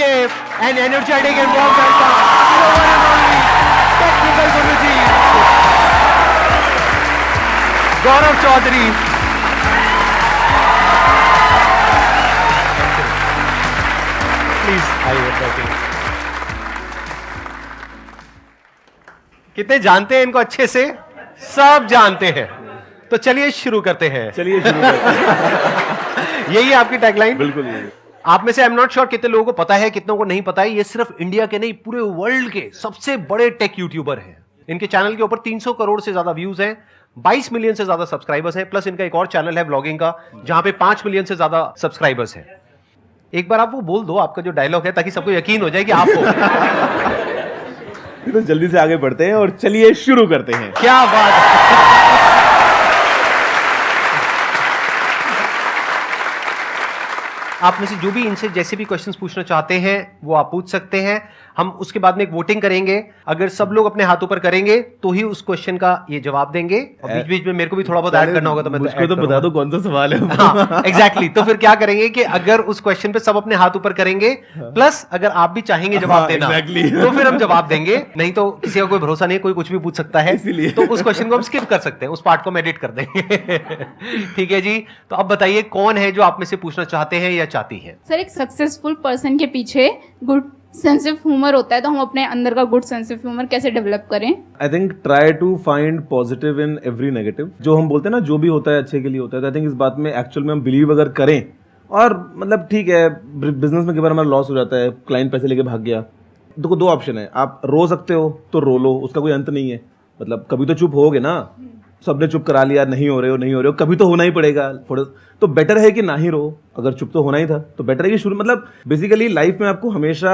give an energetic and warm welcome to the one and only technical Guruji, Gaurav Chaudhary. Please, आइए। कितने जानते हैं इनको अच्छे से? सब जानते हैं। तो चलिए शुरू करते हैं। यही है आपकी टैगलाइन? बिल्कुल यही। आप में से आई एम नॉट श्योर कितने लोगों को पता है, कितनों को नहीं पता है। ये सिर्फ इंडिया के नहीं, पूरे वर्ल्ड के सबसे बड़े टेक यूट्यूबर हैं। इनके चैनल के ऊपर 300 करोड़ से ज्यादा व्यूज हैं, 22 मिलियन से ज्यादा सब्सक्राइबर्स हैं, प्लस इनका एक और चैनल है व्लॉगिंग का जहां पे 5 मिलियन से ज्यादा सब्सक्राइबर्स हैं। एक बार आप वो बोल दो, आपका जो डायलॉग है, ताकि सबको यकीन हो जाए कि आप हो। तो जल्दी से आगे बढ़ते हैं और चलिए शुरू करते हैं। क्या बात है। आप में से जो भी इनसे जैसे भी क्वेश्चंस पूछना चाहते हैं वो आप पूछ सकते हैं। हम उसके बाद में एक वोटिंग करेंगे। अगर सब लोग अपने हाथ ऊपर करेंगे तो ही उस क्वेश्चन का ये जवाब देंगे। और बीच बीच में मेरे को भी थोड़ा बहुत ऐड करना होगा, तो मैं मुझको तो बता दो कौन सा सवाल है। हाँ, एग्जैक्टली। तो फिर क्या करेंगे कि अगर उस क्वेश्चन पे सब अपने हाथ ऊपर करेंगे, प्लस अगर आप भी चाहेंगे जवाब देना, तो फिर हम जवाब देंगे। नहीं तो किसी का कोई भरोसा नहीं है, कोई कुछ भी पूछ सकता है, तो उस क्वेश्चन को हम स्किप कर सकते हैं, उस पार्ट को हम एडिट कर देंगे। ठीक है जी। तो अब बताइए कौन है जो आप में से पूछना चाहते हैं या चाहती है? सर, एक सक्सेसफुल पर्सन के पीछे गुड सेंस ऑफ ह्यूमर होता है, तो हम अपने अंदर का गुड सेंस ऑफ ह्यूमर कैसे डेवलप करें? I think try to find positive in every negative. जो हम बोलते हैं ना, जो भी होता है अच्छे के लिए होता है। आई थिंक इस बात में एक्चुअल में हम बिलीव अगर करें, और मतलब ठीक है, बिजनेस में कई बार हमारा लॉस हो जाता है, क्लाइंट पैसे लेके भाग गया, तो दो ऑप्शन है। आप रो सकते हो तो रो लो, उसका कोई अंत नहीं है। मतलब कभी तो चुप होगे ना, सबने चुप करा लिया, नहीं हो रहे हो, कभी तो होना ही पड़ेगा। तो बेटर है कि ना ही रो। अगर चुप तो होना ही था तो बेटर है कि शुरू, मतलब बेसिकली लाइफ में आपको हमेशा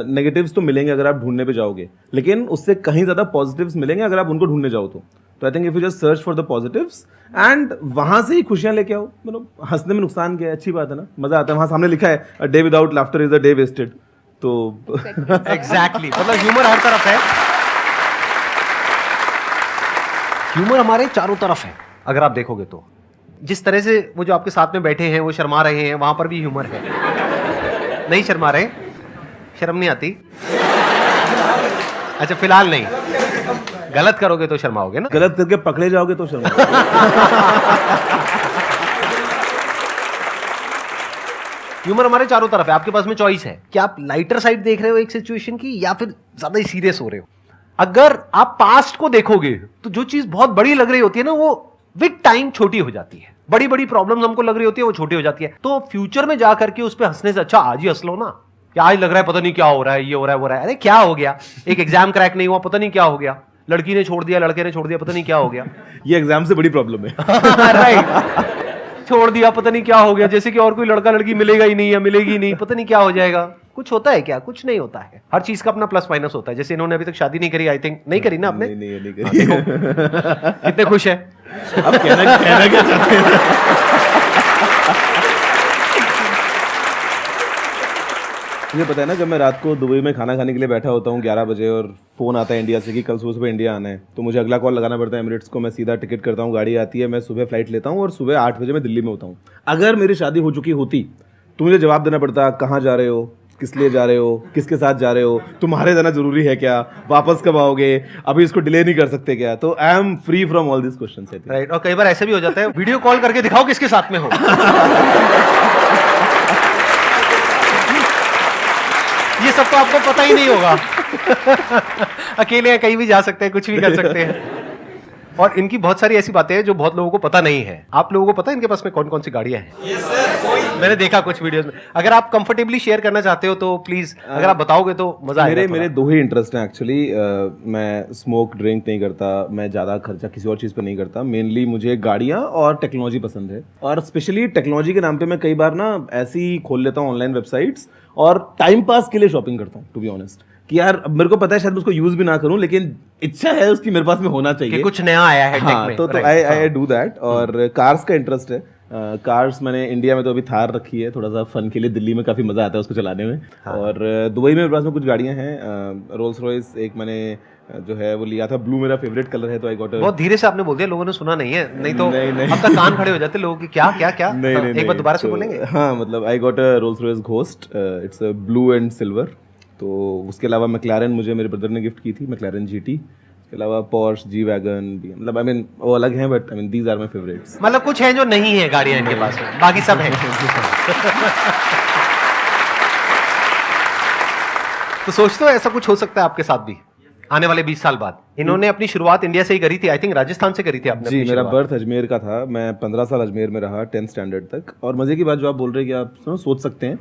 नेगेटिव्स तो मिलेंगे अगर आप ढूंढने पे जाओगे, लेकिन उससे कहीं ज्यादा पॉजिटिव्स मिलेंगे अगर आप उनको ढूंढने जाओ तो I think if you just search for the positives and वहां से ही खुशियां लेके आओ। मतलब हंसने में नुकसान क्या है, अच्छी बात है ना, मजा आता है। वहां सामने लिखा है a day without laughter is a day wasted. तो एग्जैक्टली मतलब ह्यूमर हर तरफ है। ह्यूमर हमारे चारों तरफ है। अगर आप देखोगे तो जिस तरह से वो जो आपके साथ में बैठे हैं वो शर्मा रहे हैं, वहां पर भी ह्यूमर है। नहीं शर्मा रहे? शर्म नहीं आती? अच्छा, फिलहाल नहीं। गलत करोगे तो शर्माओगे ना? गलत करके पकड़े जाओगे तो शर्मा। ह्यूमर हमारे चारों तरफ है। आपके पास में चॉइस है कि आप लाइटर साइड देख रहे हो एक सिचुएशन की, या फिर ज्यादा ही सीरियस हो रहे हो। अगर आप पास्ट को देखोगे तो जो चीज बहुत बड़ी लग रही होती है ना, वो विद टाइम छोटी हो जाती है। बड़ी बड़ी प्रॉब्लम्स हमको लग रही होती है, वो छोटी हो जाती है। तो फ्यूचर में जाकर के उस पर हंसने से अच्छा आज ही हंस लो ना। क्या आज लग रहा है पता नहीं क्या हो रहा है, ये हो रहा है, वो रहा है, अरे क्या हो गया? एक एग्जाम क्रैक नहीं हुआ, पता नहीं क्या हो गया। लड़की ने छोड़ दिया, लड़के ने छोड़ दिया, पता नहीं क्या हो गया। ये एग्जाम से बड़ी प्रॉब्लम है। राइट। छोड़ दिया, पता नहीं क्या हो गया। जैसे कि और कोई लड़का लड़की मिलेगा ही नहीं या मिलेगी ही नहीं, पता नहीं क्या हो जाएगा। कुछ होता है क्या? कुछ नहीं होता है। हर चीज का अपना प्लस माइनस होता है। जैसे इन्होंने अभी तक शादी नहीं करी, आई थिंक नहीं करी ना आपने? नहीं करी। कितने खुश है? अब कहना क्या चाहते हैं? मुझे पता है ना, जब मैं रात को दुबई में खाना खाने के लिए बैठा होता हूँ 11 बजे और फोन आता है इंडिया से कि कल सुबह इंडिया आना है, तो मुझे अगला कॉल लगाना पड़ता है एमिरेट्स को। मैं सीधा टिकट करता हूँ, गाड़ी आती है, मैं सुबह फ्लाइट लेता हूँ और सुबह 8 बजे मैं दिल्ली में होता हूँ। अगर मेरी शादी हो चुकी होती तो मुझे जवाब देना पड़ता, कहाँ जा रहे हो, किस लिए जा रहे हो, किसके साथ जा रहे हो, तुम्हारे जाना जरूरी है क्या, वापस कब आओगे, अभी इसको डिले नहीं कर सकते क्या? तो I am free from all this questions. Right. और कई बार ऐसा भी हो जाता है, वीडियो कॉल करके दिखाओ किसके साथ में हो। ये सब तो आपको पता ही नहीं होगा। अकेले कहीं भी जा सकते हैं, कुछ भी कर सकते हैं। और इनकी बहुत सारी ऐसी बातें हैं जो बहुत लोगों को पता नहीं है। आप लोगों को पता है इनके पास में कौन कौन सी गाड़ियां हैं? yes, sir, मैंने देखा कुछ वीडियोस में। अगर आप कंफर्टेबली शेयर करना चाहते हो तो प्लीज, अगर आप बताओगे तो मजा आएगा। मेरे दो ही इंटरेस्ट हैं एक्चुअली। मैं स्मोक ड्रिंक नहीं करता, मैं ज़्यादा खर्चा किसी और चीज़ पर नहीं करता। मेनली मुझे गाड़ियाँ और टेक्नोलॉजी पसंद है, और स्पेशली टेक्नोलॉजी के नाम पे मैं कई बार ना ऐसी ही खोल लेता हूँ ऑनलाइन वेबसाइट्स और टाइम पास के लिए शॉपिंग करता हूँ, टू बी ऑनेस्ट। कि यार मेरे को पता है शायद उसको यूज भी ना करूं, लेकिन इच्छा है उसकी मेरे पास में होना चाहिए कि कुछ नया आया है हाँ, टेक में। तो आई डू दैट। और कार्स का इंटरेस्ट है, कार्स मैंने इंडिया में तो अभी थार रखी है, थोड़ा सा फन के लिए। दिल्ली में काफ़ी मज़ा आता है उसको चलाने में। और दुबई में मेरे पास में कुछ गाड़ियाँ हैं। रोल्स रॉयस एक मैंने जो है वो लिया था, ब्लू मेरा फेवरेट कलर है, तो आई गॉट बहुत धीरे से आपने बोल दिया, लोगों ने सुना नहीं है, नहीं तो नहीं। अब तक कान खड़े हो जाते लोगों की, क्या क्या क्या। नहीं, एक बार दोबारा से बोलेंगे। हाँ, मतलब I got a Rolls Royce ghost, it's blue and silver. तो उसके अलावा मैक्लारेन मुझे मेरे ब्रदर ने गिफ्ट की थी, मैक्लारेन जीटी। इसके अलावा पोर्श, जी वैगन भी, मतलब आई मीन वो अलग हैं, but I mean these are my favourites. मतलब कुछ है जो नहीं है गाड़ियां इनके पास में, बाकी सब है। तो सोचते हो ऐसा कुछ हो सकता है आपके साथ भी आने वाले 20 साल बाद? इन्होंने अपनी शुरुआत इंडिया से ही करी थी, आई थिंक राजस्थान से करी थी आपने। जी, मेरा बर्थ अजमेर का था। मैं 15 साल अजमेर में रहा 10th स्टैंडर्ड तक। और मज़े की बात जो आप बोल रहे हैं कि आप सोच सकते हैं,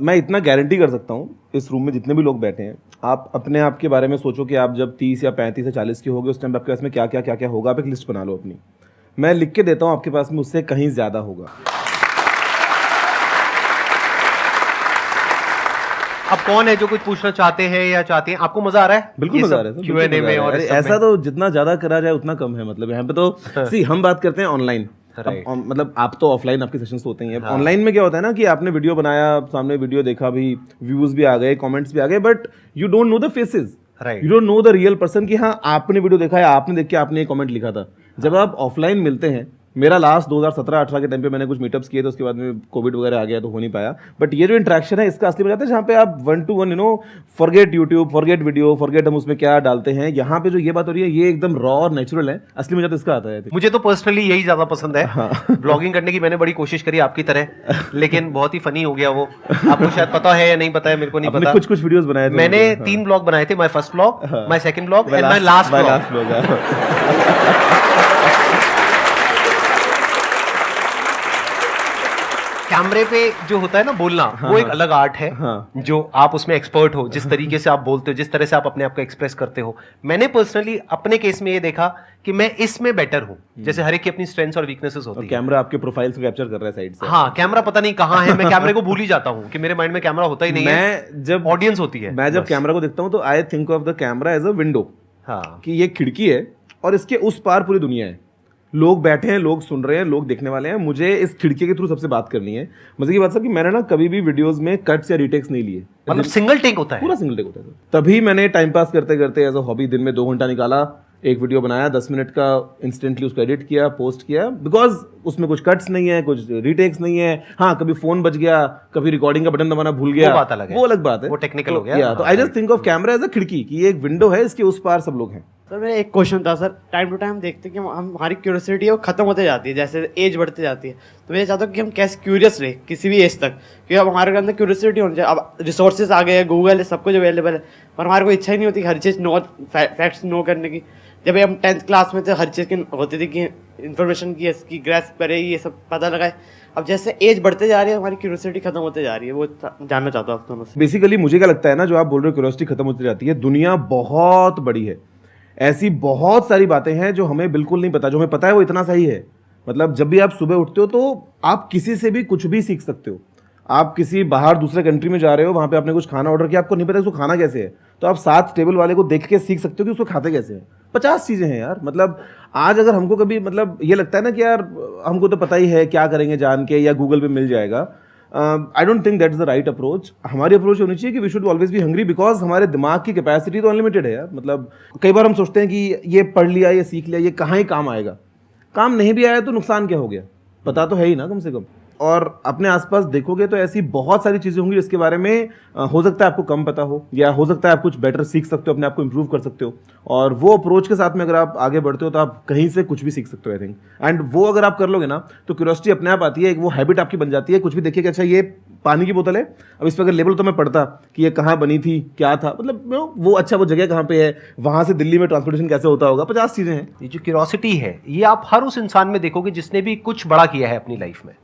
मैं इतना गारंटी कर सकता हूँ, इस रूम में जितने भी लोग बैठे हैं, आप अपने आप के बारे में सोचो कि आप जब 30 या 35 या 40 के होगे, उस टाइम आपके पास में क्या क्या होगा। आप एक लिस्ट बना लो अपनी, मैं लिख के देता हूँ, आपके पास में उससे कहीं ज़्यादा होगा। अब कौन है जो कुछ पूछना चाहते हैं या चाहती हैं? आपको मजा आ रहा है? बिल्कुल मजा आ रहा है, Q&A में। और ऐसा तो जितना ज्यादा करा जाए उतना कम है। मतलब यहाँ पे तो सी हम बात करते हैं ऑनलाइन, मतलब आप तो ऑफलाइन आपके सेशंस होते हैं। ऑनलाइन में क्या होता है ना कि आपने वीडियो बनाया, सामने वीडियो देखा भी, व्यूज भी आ गए, कमेंट्स भी आ गए, but you don't know the faces, you don't know the real person कि हाँ आपने वीडियो देखा है, आपने देख के आपने कमेंट लिखा था। जब आप ऑफलाइन मिलते हैं, मेरा लास्ट 2017-18 के टाइम पे मैंने कुछ मीटअप्स किए थे, उसके बाद में कोविड वगैरह आ गया तो हो नहीं पाया। बट ये जो इंटरेक्शन है इसका असली मजा आता है जहाँ पे आप 1 to 1 forget YouTube, forget video, forget हम उसमें क्या डालते हैं। यहाँ पे जो ये बात हो रही है ये एकदम रॉ और नेचुरल है, असली मजा तो इसका आता है। मुझे तो पर्सनली यही ज्यादा पसंद है। ब्लॉगिंग करने की मैंने बड़ी कोशिश करी आपकी तरह, लेकिन बहुत ही फनी हो गया वो। आपको शायद पता है या नहीं पता है, मेरे को नहीं पता। कुछ वीडियोस बनाए थे मैंने 3 ब्लॉग बनाए थे, my first blog, my second blog and my last blog. कैमरे पे जो होता है ना बोलना, वो एक अलग आर्ट है। जो आप उसमें एक्सपर्ट हो, जिस तरीके से आप बोलते हो, जिस तरह से आप अपने आप को एक्सप्रेस करते हो। मैंने पर्सनली अपने केस में ये देखा कि मैं इसमें बेटर हूँ। जैसे हर एक की अपनी स्ट्रेंथ्स और वीकनेसेस होती है। कैमरा आपके प्रोफाइल को कैप्चर कर रहा है साइड से। हाँ, कैमरा पता नहीं कहाँ है, मैं कैमरे को भूल ही जाता हूँ कि मेरे माइंड में कैमरा होता ही नहीं है। जब ऑडियंस होती है, मैं जब कैमरा को देखता हूँ तो I think of the camera as a window, कि ये खिड़की है और इसके उस पार पूरी दुनिया है। लोग बैठे हैं, लोग सुन रहे हैं, लोग देखने वाले हैं, मुझे इस खिड़की के थ्रू सबसे बात करनी है। मजे की बात सर कि मैंने ना कभी भी वीडियोस में कट्स या रीटेक्स नहीं लिए। मतलब सिंगल टेक होता है, पूरा सिंगल टेक होता है। तभी मैंने टाइम पास करते करते एज अ हॉबी दिन में 2 घंटा निकाला, एक वीडियो बनाया 10 मिनट का, इंस्टेंटली उसको एडिट किया, पोस्ट किया, बिकॉज उसमें कुछ कट्स नहीं है, कुछ रीटेक्स नहीं है। हाँ, कभी फोन बच गया, कभी रिकॉर्डिंग का बटन दबाना भूल गया, वो बात अलग है, वो अलग बात है, वो टेक्निकल हो गया। तो I just think of camera as a खिड़की, कि ये एक विंडो है, इसके उस पार सब लोग हैं। सर मेरा एक क्वेश्चन था सर, टाइम टू टाइम देखते हैं कि हमारी क्यूरियोसिटी है वो खत्म होते जाती है, जैसे एज बढ़ती जाती है। तो मैं चाहता हूँ कि हम कैसे क्यूरियस रहे किसी भी एज तक, क्योंकि अब हमारे अंदर क्यूरियोसिटी होनी चाहिए। अब रिसोर्सेज आ गए हैं, गूगल है, सब कुछ अवेलेबल है, पर हमारे को इच्छा ही नहीं होती हर चीज़ फैक्ट्स नो करने की। जब हम 10th क्लास में थे, हर चीज़ की होती थी कि इन्फॉर्मेशन की इसकी ग्रेस्प करे, ये सब पता लगाए। अब जैसे एज बढ़ते जा रही है, हमारी क्यूरियोसिटी खत्म होते जा रही है, वो जानना चाहता हूँ आप दोनों से। बेसिकली मुझे क्या लगता है ना, जो आप बोल रहे हो क्यूरियोसिटी खत्म होती जाती है, दुनिया बहुत बड़ी है, ऐसी बहुत सारी बातें हैं जो हमें बिल्कुल नहीं पता। जो हमें पता है वो इतना सही है। मतलब जब भी आप सुबह उठते हो तो आप किसी से भी कुछ भी सीख सकते हो। आप किसी बाहर दूसरे कंट्री में जा रहे हो, वहाँ पे आपने कुछ खाना ऑर्डर किया, आपको नहीं पता उसको खाना कैसे है, तो आप साथ टेबल वाले को देख के सीख सकते हो कि उसको खाते कैसे हैं। 50 चीज़ें हैं यार। मतलब आज अगर हमको कभी मतलब ये लगता है ना कि यार हमको तो पता ही है, क्या करेंगे जान के, या गूगल पे मिल जाएगा, I don't think that is the right approach. हमारी अप्रोच होनी चाहिए कि we should always be hungry, because हमारे दिमाग की कैपेसिटी तो अनलिमिटेड है यार। मतलब कई बार हम सोचते हैं कि ये पढ़ लिया, ये सीख लिया, ये कहाँ ही काम आएगा। काम नहीं भी आया तो नुकसान क्या हो गया, पता तो है ही ना कम से कम। और अपने आसपास देखोगे तो ऐसी बहुत सारी चीज़ें होंगी जिसके बारे में हो सकता है आपको कम पता हो, या हो सकता है आप कुछ बेटर सीख सकते हो, अपने आप को इम्प्रूव कर सकते हो। और वो अप्रोच के साथ में अगर आप आगे बढ़ते हो तो आप कहीं से कुछ भी सीख सकते हो, आई थिंक। एंड वो अगर आप कर लोगे ना तो क्यूरियोसिटी अपने आप आती है, एक वो हैबिट आपकी बन जाती है। कुछ भी देखिए कि अच्छा ये पानी की बोतल है, अब इस पर अगर लेबल तो मैं पढ़ता कि ये कहाँ बनी थी, क्या था, मतलब वो अच्छा वो जगह कहाँ पे है, वहाँ से दिल्ली में ट्रांसपोर्टेशन कैसे होता होगा, 50 चीज़ें हैं। ये जो क्यूरियोसिटी है, ये आप हर उस इंसान में देखोगे जिसने भी कुछ बड़ा किया है अपनी लाइफ में,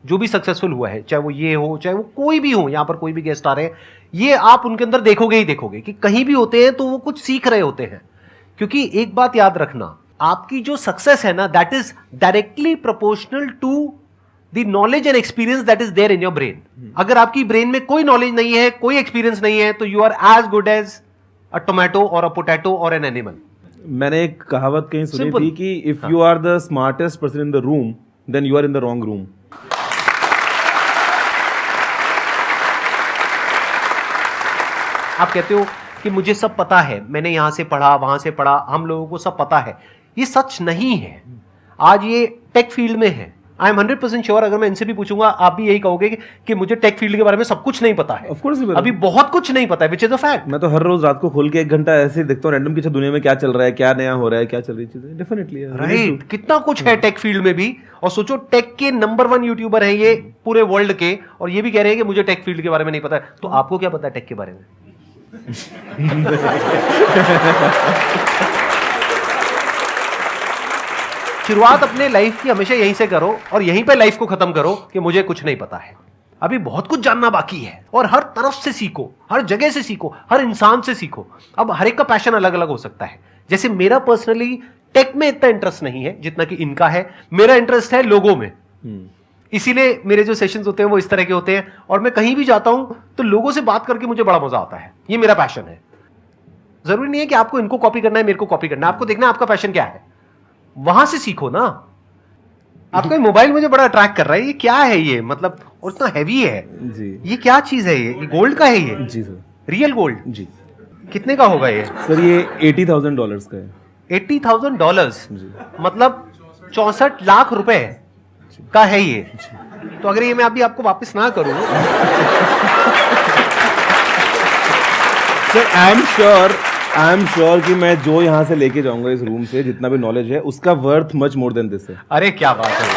जो भी सक्सेसफुल हुआ है, चाहे वो ये हो, चाहे वो कोई भी हो। यहाँ पर कोई भी गेस्ट आ रहे हैं, ये आप उनके अंदर देखोगे ही देखोगे कि कहीं भी होते हैं तो वो कुछ सीख रहे होते हैं। क्योंकि एक बात याद रखना, आपकी जो सक्सेस है ना, that is directly proportional to the knowledge and experience that is there in your brain. अगर आपकी ब्रेन में कोई नॉलेज नहीं है, कोई एक्सपीरियंस नहीं है, तो you are as good as a tomato or a potato or an animal. मैंने एक कहावत कहीं सुनी थी कि if you are the smartest person in the room, then you are in the wrong room. आप कहते हो कि मुझे सब पता है, मैंने यहां से पढ़ा वहां से पढ़ा, हम लोगों को सब पता है। ये सच नहीं है। आज ये टेक फील्ड में है। आई एम 100% श्योर, अगर मैं इनसे भी पूछूंगा आप भी यही कहोगे कि मुझे टेक फील्ड के बारे में सब कुछ नहीं पता है। Of course ही पता। अभी बहुत कुछ नहीं पता है, विच इज अ फैक्ट। मैं तो हर रोज रात को खोल के 1 घंटा ऐसे ही देखता हूँ रैंडम कि अच्छा दुनिया में क्या चल रहा है, क्या नया हो रहा है, क्या चल रही चीजें। डेफिनेटली राइट, कितना कुछ है टेक फील्ड में भी। और सोचो टेक के नंबर 1 यूट्यूबर है ये पूरे वर्ल्ड के, और ये भी कह रहे हैं कि मुझे टेक फील्ड के बारे में नहीं पता है। तो आपको क्या पता है टेक के बारे में? शुरुआत अपने लाइफ की हमेशा यहीं से करो और यहीं पे लाइफ को खत्म करो कि मुझे कुछ नहीं पता है। अभी बहुत कुछ जानना बाकी है, और हर तरफ से सीखो, हर जगह से सीखो, हर इंसान से सीखो। अब हर एक का पैशन अलग अलग हो सकता है। जैसे मेरा पर्सनली टेक में इतना इंटरेस्ट नहीं है जितना कि इनका है। मेरा इंटरेस्ट है लोगों में, इसीलिए मेरे जो सेशंस होते हैं वो इस तरह के होते हैं। और मैं कहीं भी जाता हूं तो लोगों से बात करके मुझे बड़ा मजा आता है। ये मेरा पैशन है। जरूरी नहीं है कि आपको इनको कॉपी करना है, मेरे को कॉपी करना है। आपको देखना है आपका पैशन क्या है, वहां से सीखो ना। आपका मोबाइल मुझे बड़ा अट्रैक्ट कर रहा है। ये क्या है ये, मतलब और इतना हैवी है जी। ये क्या चीज है? ये गोल्ड का है ये? जी सर। Real gold? जी। कितने का होगा ये? सर ये $80,000 का है। $80,000 जी। मतलब 64 लाख रुपए का है ये। तो अगर ये मैं अभी आपको वापस ना करूं सर आई एम श्योर कि मैं जो यहाँ से लेके जाऊंगा इस रूम से जितना भी नॉलेज है उसका worth much more than this है। अरे क्या बात है,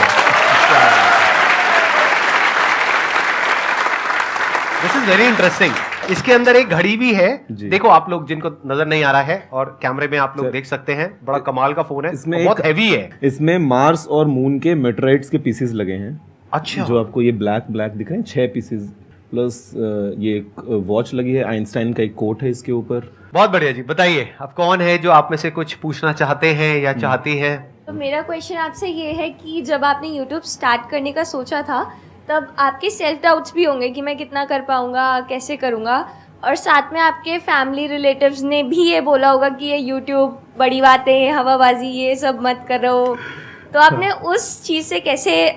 दिस इज वेरी इंटरेस्टिंग। इसके अंदर एक घड़ी भी है, देखो आप लोग जिनको नजर नहीं आ रहा है, और कैमरे में आप लोग देख सकते हैं। बड़ा कमाल का फोन है, इसमें बहुत हैवी है। इसमें मार्स और मून के मेटेराइट्स के पीसेस लगे हैं। अच्छा, जो आपको ये ब्लैक दिख रहे हैं 6 पीसेस, प्लस ये एक वॉच लगी है, आइंस्टाइन का एक कोट है इसके ऊपर। बहुत बढ़िया जी। बताइए अब कौन है जो आप में से कुछ पूछना चाहते हैं या चाहती हैं? तो मेरा क्वेश्चन आपसे ये है कि जब आपने यूट्यूब स्टार्ट करने का सोचा था तब आपके सेल्फ डाउट्स भी होंगे कि मैं कितना कर पाऊँगा, कैसे करूँगा, और साथ में आपके फैमिली रिलेटिव्स ने भी ये बोला होगा कि ये यूट्यूब बड़ी बातें, हवाबाजी, ये सब मत करो। तो आपने उस चीज़ से कैसे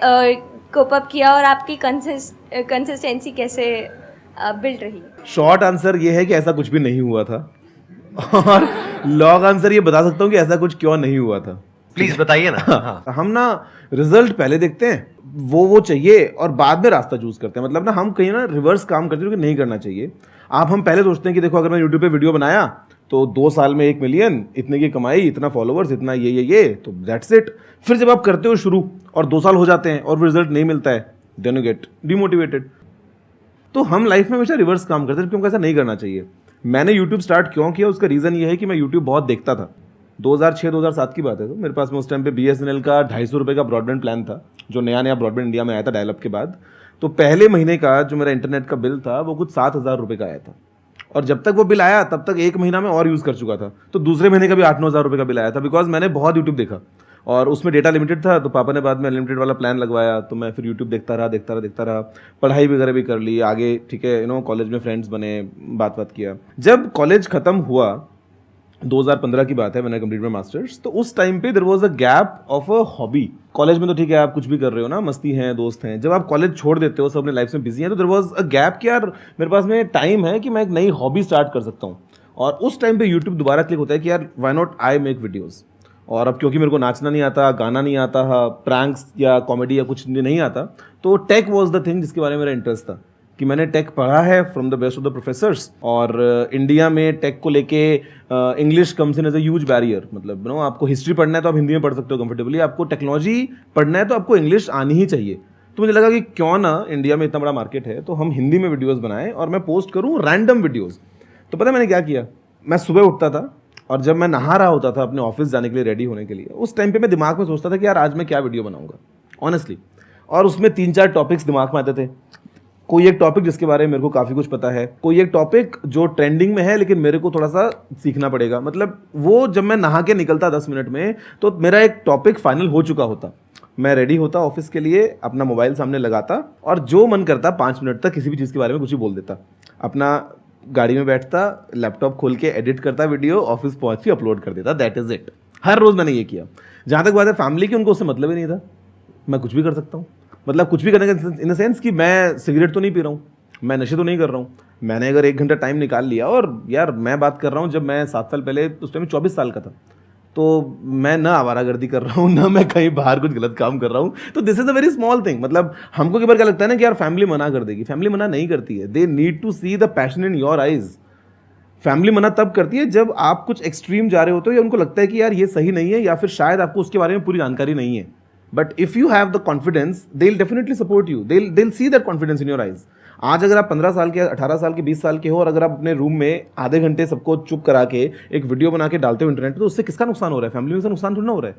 कोप अप किया और आपकी कंसिस्टेंसी कैसे बिल्ड रही? शॉर्ट आंसर ये है कि ऐसा कुछ भी नहीं हुआ था, और लॉन्ग आंसर ये बता सकता हूँ कि ऐसा कुछ क्यों नहीं हुआ था। प्लीज बताइए ना। हाँ। हम ना रिजल्ट पहले देखते हैं, वो चाहिए, और बाद में रास्ता चूज करते हैं। मतलब ना हम कहीं ना रिवर्स काम करते हैं, नहीं करना चाहिए। हम पहले सोचते हैं कि देखो अगर मैं यूट्यूब पे वीडियो बनाया तो 2 साल में 1 मिलियन, इतने की कमाई, इतना फॉलोवर्स, इतना ये तो दैट्स इट। फिर जब आप करते हो शुरू और 2 साल हो जाते हैं और रिजल्ट नहीं मिलता है, देन यू गेट डिमोटिवेटेड। तो हम लाइफ में हमेशा रिवर्स काम करते हैं, क्योंकि ऐसा नहीं करना चाहिए। मैंने यूट्यूब स्टार्ट क्यों किया, उसका रीज़न ये है कि मैं यूट्यूब बहुत देखता था। 2006-2007 की बात है। तो मेरे पास में उस टाइम पे BSNL का 250 रुपये का ब्रॉडबैंड प्लान था, जो नया ब्रॉडबैंड इंडिया में आया था डायलअप के बाद। तो पहले महीने का जो मेरा इंटरनेट का बिल था वो कुछ 7,000 रुपये का आया था, और जब तक वो बिल आया तब तक 1 महीना में और यूज़ कर चुका था। तो दूसरे महीने का भी 8-9 हज़ार रुपये का बिल आया था, बिकॉज मैंने बहुत यूट्यूब देखा और उसमें डेटा लिमिटेड था। तो पापा ने बाद में अनलिमिटेड वाला प्लान लगवाया, तो मैं फिर यूट्यूब देखता रहा। पढ़ाई वगैरह भी कर ली आगे, ठीक है, कॉलेज में फ्रेंड्स बने, बात किया। जब कॉलेज खत्म हुआ, 2015 की बात है, मैंने कंप्लीट माई मास्टर्स। तो उस टाइम पे there was a gap of a hobby. College में तो ठीक है आप कुछ भी कर रहे हो ना, मस्ती है, दोस्त हैं। जब आप कॉलेज छोड़ देते हो, सब अपने लाइफ में बिजी हैं, तो देयर वाज अ गैप कि यार मेरे पास में टाइम है कि मैं एक नई हॉबी स्टार्ट कर सकता हूँ। और उस टाइम पे यूट्यूब दोबारा क्लिक होता है कि यार why not I make videos. और अब क्योंकि मेरे को नाचना नहीं आता, गाना नहीं आता, प्रैंक्स या कॉमेडी या कुछ नहीं आता, तो टेक वॉज द थिंग जिसके बारे में मेरा इंटरेस्ट था। कि मैंने टेक पढ़ा है from the best of the professors, और इंडिया में टेक को लेके English comes in as a huge barrier. मतलब आपको हिस्ट्री पढ़ना है तो आप हिंदी में पढ़ सकते हो कंफर्टेबली, आपको टेक्नोलॉजी पढ़ना है तो आपको इंग्लिश आनी ही चाहिए। तो मुझे लगा कि क्यों ना, इंडिया में इतना बड़ा मार्केट है तो हम हिंदी में वीडियोज़ बनाएं और मैं पोस्ट करूँ रैंडम वीडियोज़। तो पता है मैंने क्या किया, मैं सुबह उठता था और जब मैं नहा रहा होता था अपने ऑफिस जाने के लिए रेडी होने के लिए, उस टाइम पे मैं दिमाग में सोचता था कि यार आज मैं क्या वीडियो बनाऊंगा ऑनेस्टली। और उसमें 3-4 टॉपिक्स दिमाग में आते थे। कोई एक टॉपिक जिसके बारे में मेरे को काफ़ी कुछ पता है, कोई एक टॉपिक जो ट्रेंडिंग में है लेकिन मेरे को थोड़ा सा सीखना पड़ेगा। मतलब वो जब मैं नहा के निकलता 10 मिनट में, तो मेरा एक टॉपिक फाइनल हो चुका होता। मैं रेडी होता ऑफिस के लिए, अपना मोबाइल सामने लगाता और जो मन करता 5 मिनट तक किसी भी चीज़ के बारे में कुछ ही बोल देता। अपना गाड़ी में बैठता, लैपटॉप खोल के एडिट करता वीडियो, ऑफिस पहुंच के अपलोड कर देता। That is it. हर रोज मैंने ये किया। जहां तक बात है फैमिली की, उनको उससे मतलब ही नहीं था। मैं कुछ भी कर सकता हूँ। मतलब कुछ भी करने का इन द सेंस कि मैं सिगरेट तो नहीं पी रहा हूँ, मैं नशे तो नहीं कर रहा हूँ, मैंने अगर 1 घंटा टाइम निकाल लिया, और यार मैं बात कर रहा हूँ जब मैं 7 साल पहले, उस टाइम 24 साल का था, तो मैं ना आवारागर्दी कर रहा हूँ, ना मैं कहीं बाहर कुछ गलत काम कर रहा हूँ। तो this is a very small thing. मतलब हमको कई बार क्या लगता है ना कि यार फैमिली मना कर देगी, फैमिली मना नहीं करती है। They need to see the passion in your eyes. Family मना तब करती है जब आप कुछ एक्सट्रीम जा रहे होते हो या उनको लगता है कि यार ये सही नहीं है, या फिर शायद आपको उसके बारे में पूरी जानकारी नहीं है। But if you have the confidence, they will definitely support you, they will see that confidence in your eyes. आज अगर आप 15 साल के, 18 साल के, 20 साल के हो, और अगर आप अपने रूम में आधे घंटे सबको चुप करा के एक वीडियो बना के डालते हो इंटरनेट पे, तो उससे किसका नुकसान हो रहा है? फैमिली में से नुकसान थोड़ा ना हो रहा है।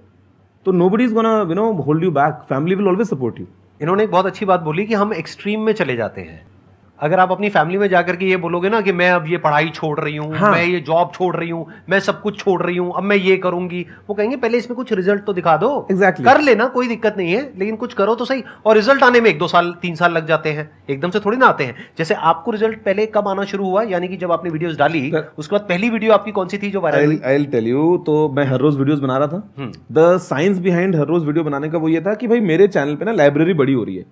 तो nobody is gonna hold you back, family will always support you. इन्होंने एक बहुत अच्छी बात बोली कि हम एक्सट्रीम में चले जाते हैं। अगर आप अपनी फैमिली में जाकर के ये बोलोगे ना कि मैं अब ये पढ़ाई छोड़ रही हूँ, हाँ। मैं ये जॉब छोड़ रही हूँ, मैं सब कुछ छोड़ रही हूँ, अब मैं ये करूंगी, वो कहेंगे पहले इसमें कुछ रिजल्ट तो दिखा दो। Exactly. कर लेना, कोई दिक्कत नहीं है, लेकिन कुछ करो तो सही। और रिजल्ट आने में 1-2 साल 3 साल लग जाते हैं, एकदम से थोड़ी ना आते हैं। जैसे आपको रिजल्ट पहले कब आना शुरू हुआ, यानी कि जब आपने वीडियोस डाली उसके बाद पहली वीडियो आपकी कौन सी थी जो वायरल हुई? I will tell you. तो मैं हर रोज वीडियोस बना रहा था। द साइंस बिहाइंड हर रोज वीडियो बनाने का वो ये था कि भाई मेरे चैनल पे ना लाइब्रेरी बड़ी हो रही है।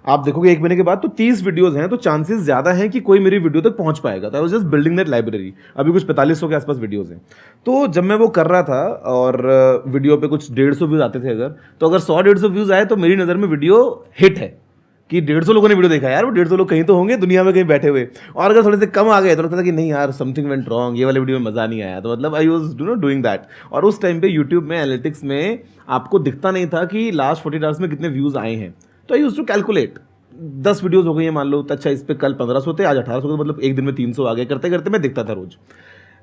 आप देखोगे 1 महीने के बाद तो 30 वीडियोस हैं, तो चांसेस ज्यादा हैं कि कोई मेरी वीडियो तक पहुंच पाएगा। तो I was just building that library. अभी कुछ 4500 के आसपास वीडियोस हैं। तो जब मैं वो कर रहा था और वीडियो पे कुछ 150 व्यूज आते थे, अगर 100-150 व्यूज आए तो मेरी नजर में वीडियो हिट है कि 150 लोगों ने वीडियो देखा। यार वो 150 लोग कहीं तो होंगे दुनिया में, कहीं बैठे हुए। और अगर थोड़े से कम आ गए तो लगता था कि नहीं यार समथिंग वेंट रॉन्ग, ये वाले वीडियो में मजा नहीं आया। तो मतलब आई वाज डूइंग दैट। और उस टाइम पे यूट्यूब में एनालिटिक्स में आपको दिखता नहीं था कि लास्ट 48 आवर्स में कितने व्यूज आए हैं। तो I used to calculate 10 videos हो गई है मान लो, तो अच्छा इस पे कल 1500 थे, आज 1800 थे, मतलब एक दिन में 300 आ गए। करते करते मैं दिखता था रोज।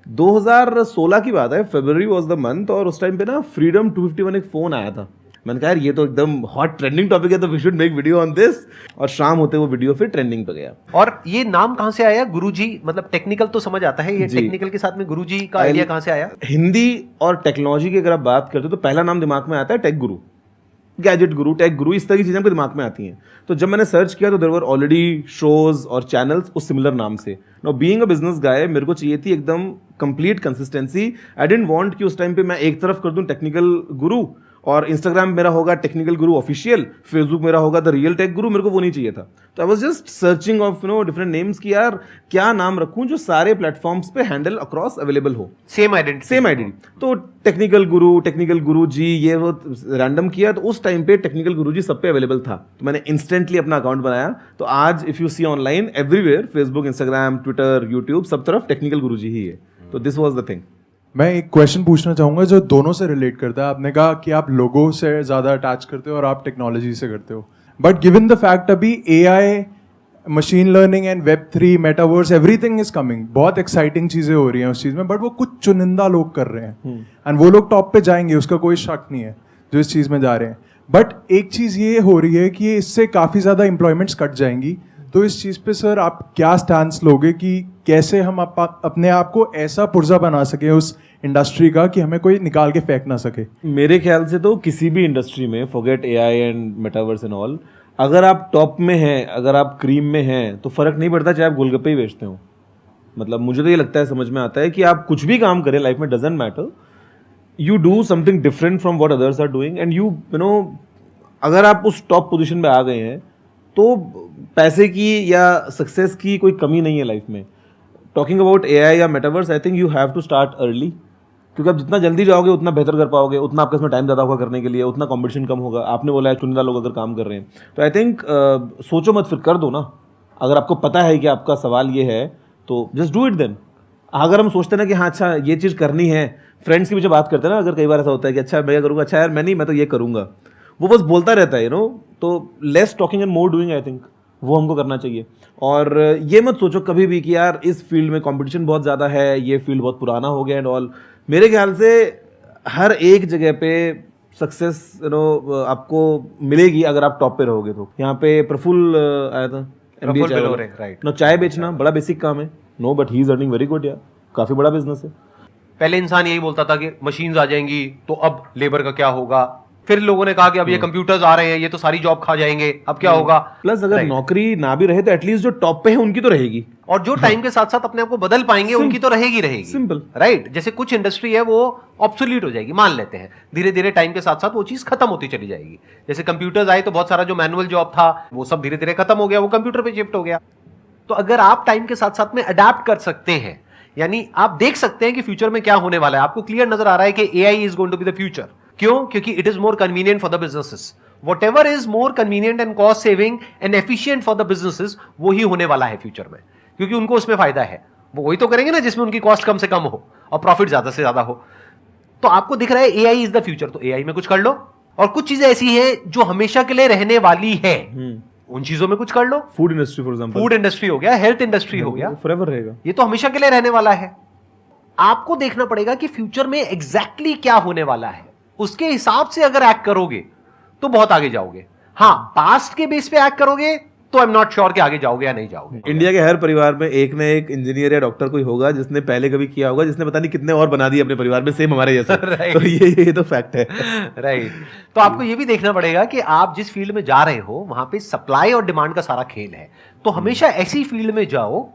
2016 की बात है, फरवरी वाज द मंथ, और उस टाइम पे ना फ्रीडम 251 एक फोन आया था। मैंने कहा यार ये तो एकदम हॉट ट्रेंडिंग टॉपिक है, तो we should make video on this. और शाम होते वो वीडियो फिर ट्रेंडिंग पे गया। और ये नाम कहां से आया गुरुजी? मतलब टेक्निकल तो समझ आता है, ये टेक्निकल के साथ में गुरुजी का आइडिया कहां से आया? हिंदी और टेक्नोलॉजी की अगर आप बात करते हो तो पहला नाम दिमाग में आता है टेक गुरु, गैजेट गुरु, टेक गुरु, इस तरह की चीजें हमको दिमाग में आती हैं। तो जब मैंने सर्च किया तो देयर वर ऑलरेडी शोज और चैनल्स उस सिमिलर नाम से। Now being a business guy, मेरे को चाहिए थी एकदम complete consistency. I didn't want कि उस टाइम पे मैं एक तरफ कर दूं टेक्निकल गुरु और इंस्टाग्राम मेरा होगा टेक्निकल गुरु ऑफिशियल, फेसबुक मेरा होगा द रियल टेक गुरु। मेरे को वो नहीं चाहिए था। तो I was just searching of different names कि यार क्या नाम रखूं जो सारे प्लेटफॉर्म्स पे हैंडल अक्रॉस अवेलेबल हो, सेम आइडेंटिटी। तो टेक्निकल गुरु जी ये वो रैंडम किया, तो उस टाइम पे टेक्निकल गुरु जी सब पे अवेलेबल था। तो मैंने इंस्टेंटली अपना अकाउंट बनाया। तो आज if you see online everywhere, Facebook, Instagram, Twitter, YouTube, सब तरफ टेक्निकल गुरु जी ही है। तो दिस वाज द थिंग। मैं एक क्वेश्चन पूछना चाहूँगा जो दोनों से रिलेट करता है। आपने कहा कि आप लोगों से ज़्यादा अटैच करते हो और आप टेक्नोलॉजी से करते हो, बट गिवन द फैक्ट अभी AI, machine learning and Web3, metaverse, everything is coming, बहुत एक्साइटिंग चीज़ें हो रही हैं उस चीज़ में, बट वो कुछ चुनिंदा लोग कर रहे हैं एंड वो लोग टॉप पे जाएंगे, उसका कोई शक नहीं है जो इस चीज़ में जा रहे हैं। बट एक चीज़ ये हो रही है कि इससे काफ़ी ज़्यादा एम्प्लॉयमेंट्स कट जाएंगी। तो इस चीज़ पे सर आप क्या स्टैंस लोगे कि कैसे हम अपने आप को ऐसा पुर्जा बना सके उस इंडस्ट्री का कि हमें कोई निकाल के फेंक ना सके? मेरे ख्याल से तो किसी भी इंडस्ट्री में, forget AI and metaverse and all, अगर आप टॉप में हैं, अगर आप क्रीम में हैं, तो फर्क नहीं पड़ता चाहे आप गोलगप्पे ही बेचते हो। मतलब मुझे तो ये लगता है, समझ में आता है कि आप कुछ भी काम करें लाइफ में, doesn't matter, you do something different from what others are doing and you know अगर आप उस टॉप पोजीशन पे आ गए हैं तो पैसे की या सक्सेस की कोई कमी नहीं है लाइफ में। टॉकिंग अबाउट AI या metaverse, I think you have to start early, क्योंकि आप जितना जल्दी जाओगे उतना बेहतर कर पाओगे, उतना आपके इसमें टाइम ज़्यादा होगा करने के लिए, उतना कंपटीशन कम होगा। आपने बोला है चुनिंदा लोग अगर काम कर रहे हैं, तो आई थिंक सोचो मत, फिर कर दो ना। अगर आपको पता है कि आपका सवाल ये है तो जस्ट डू इट देन। अगर हम सोचते ना कि हाँ अच्छा ये चीज़ करनी है, फ्रेंड्स की पीछे बात करते हैं ना, अगर कई बार ऐसा होता है कि अच्छा मैं करूँगा, अच्छा यार मैं नहीं, मैं तो ये करूँगा, वो बस बोलता रहता है तो less talking and more doing, I think वो हमको करना चाहिए। और ये मत सोचो कभी भी कि यार इस फील्ड में कंपटीशन बहुत ज़्यादा है, ये फील्ड बहुत पुराना हो गया एंड ऑल। मेरे ख्याल से हर एक जगह पे सक्सेस आपको मिलेगी अगर आप टॉप पे रहोगे। तो यहाँ पे प्रफुल्ल आया था, MBA चाय वाला, राइट। नो चाय बेचना बड़ा बेसिक काम है, no but he is earning very good यार, काफ़ी बड़ा बिजनेस है। पहले इंसान यही बोलता था कि मशीन्स आ जाएंगी तो अब लेबर का क्या होगा, फिर लोगों ने कहा कि अब ये कंप्यूटर्स आ रहे हैं, ये तो सारी जॉब खा जाएंगे, अब क्या होगा। प्लस अगर Right. नौकरी ना भी रहे तो एटलीस्ट जो टॉप पे है उनकी तो रहेगी। और जो टाइम के साथ साथ अपने आप को बदल पाएंगे उनकी तो रहेगी Simple. राइट। जैसे कुछ इंडस्ट्री है वो ऑब्सोल्यूट हो जाएगी, मान लेते हैं, धीरे धीरे टाइम के साथ साथ वो चीज खत्म होती चली जाएगी। जैसे कंप्यूटर्स आए तो बहुत सारा जो मैनुअल जॉब था वो सब धीरे धीरे खत्म हो गया, वो कंप्यूटर पे शिफ्ट हो गया। तो अगर आप टाइम के साथ साथ में अडेप्ट कर सकते हैं, यानी आप देख सकते हैं कि फ्यूचर में क्या होने वाला है, आपको क्लियर नजर आ रहा है कि AI is going to be the future. क्यों? क्योंकि it is more convenient for the businesses. Whatever is more convenient and cost saving and efficient for the businesses, वो ही होने वाला है फ्यूचर में, क्योंकि उनको उसमें फायदा है। वो वही तो करेंगे ना जिसमें उनकी कॉस्ट कम से कम हो और प्रॉफिट ज्यादा से ज्यादा हो। तो आपको दिख रहा है एआई इज द फ्यूचर, तो एआई में कुछ कर लो। और कुछ चीजें ऐसी हैं जो हमेशा के लिए रहने वाली है, उन चीजों में कुछ कर लो। Food industry for example, food industry हो गया, हेल्थ इंडस्ट्री हो गया, फॉरएवर रहेगा। ये तो हमेशा के लिए रहने वाला है। आपको देखना पड़ेगा कि फ्यूचर में एग्जैक्टली क्या होने वाला है, उसके हिसाब से अगर एक्ट करोगे तो बहुत आगे जाओगे। हाँ, पास्ट के बेस पे एक्ट करोगे तो आई एम नॉट श्योर कि आगे जाओगे या नहीं जाओगे। इंडिया के हर परिवार में एक ना एक इंजीनियर या डॉक्टर कोई होगा जिसने पहले कभी किया होगा, जिसने पता नहीं कितने और बना दिए अपने परिवार में सेम हमारे जैसा। Right. तो ये तो फैक्ट है। राइट। तो आपको ये भी देखना पड़ेगा कि आप जिस फील्ड में जा रहे हो वहां पे सप्लाई और डिमांड का सारा खेल है। तो हमेशा ऐसी फील्ड में जाओ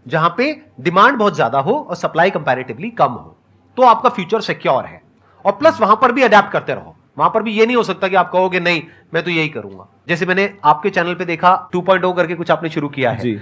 जहां पे डिमांड बहुत ज्यादा हो और सप्लाई कंपैरेटिवली कम हो, तो आपका फ्यूचर सिक्योर है। और प्लस वहां पर भी अडेप्ट करते रहो। वहां पर भी ये नहीं हो सकता कि आप कहोगे नहीं मैं तो यही करूंगा। जैसे मैंने आपके चैनल पे देखा 2.0 करके कुछ आपने शुरू किया है जी।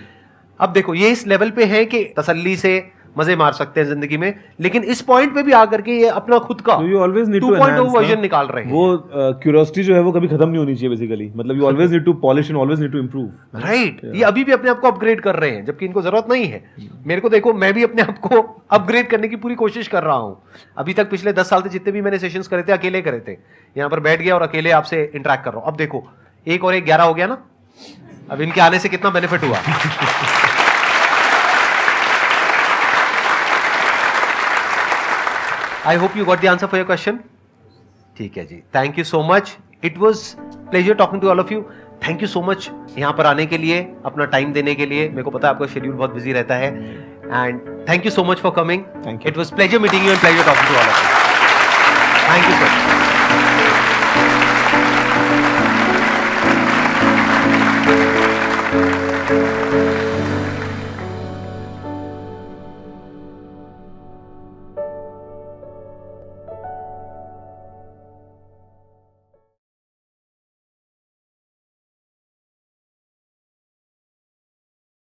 अब देखो ये इस लेवल पे है कि तसल्ली से मजे मार सकते हैं जिंदगी में, लेकिन इस पॉइंट पे भी आकर के ये अपना खुद का So you always need to 2.0 enhance version ना। निकाल रहे हैं। वो क्यूरियोसिटी जो है वो कभी खत्म नहीं होनी चाहिए बेसिकली। मतलब you always need to polish and always need to improve. Right. ये अभी भी अपने आप को अपग्रेड कर रहे हैं जबकि इनको जरूरत नहीं है। मेरे को देखो, मैं भी अपने आप को अपग्रेड करने की पूरी कोशिश कर रहा हूं। अभी तक पिछले 10 साल से जितने भी मैंने सेशंस करे थे अकेले करे थे, यहां पर बैठ गया और अकेले आपसे इंटरेक्ट कर रहा हूं। अब देखो 1 और 1 11 हो गया ना। अब इनके आने से कितना बेनिफिट हुआ। I hope you got the answer for your question. ठीक है जी, thank you so much. It was pleasure talking to all of you. Thank you so much यहाँ पर आने के लिए, अपना टाइम देने के लिए। मेरे को पता है आपका शेड्यूल बहुत बिजी रहता है, and thank you so much for coming. Thank you. It was pleasure meeting you and pleasure talking to all of you. Thank you so much.